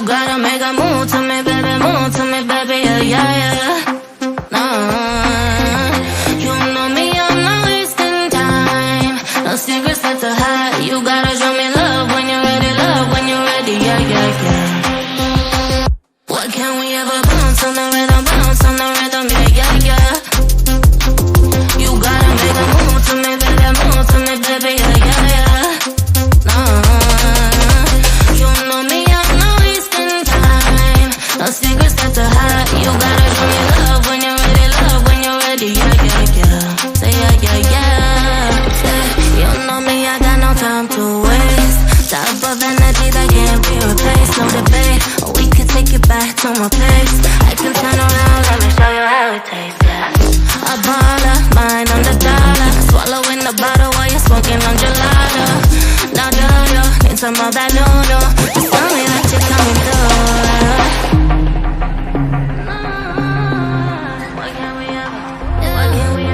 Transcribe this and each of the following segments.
You gotta make a move to me, baby, move to me, baby, yeah, yeah, yeah. You know me, I'm not wasting time. No secrets left to hide. You gotta show me love when you're ready, yeah, yeah, yeah. What can we ever bounce on the rhythm, yeah, yeah, yeah. You gotta make a move to me, baby, yeah, yeah, yeah. You know me, I'm not wasting time. No secrets left to hide. You gotta show me love when you're ready, yeah, yeah, yeah. Say yeah, yeah, yeah. Say, you know me, I got no time to waste. Type of energy that can't be replaced, no debate. We can take it back to my place. I can turn around, let me show you how it tastes, yeah. A baller, mine on the dollar. Swallowing the bottle while you're smoking on gelato. Now do you need some of that noodle? Just tell me that you're coming through. What can we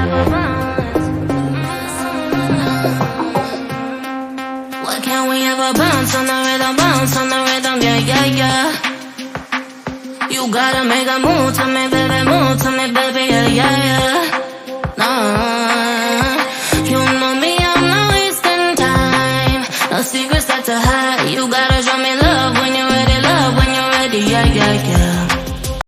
ever bounce? What can we ever bounce on the rhythm, yeah, yeah, yeah. You gotta make a move to me, baby, yeah, yeah, yeah.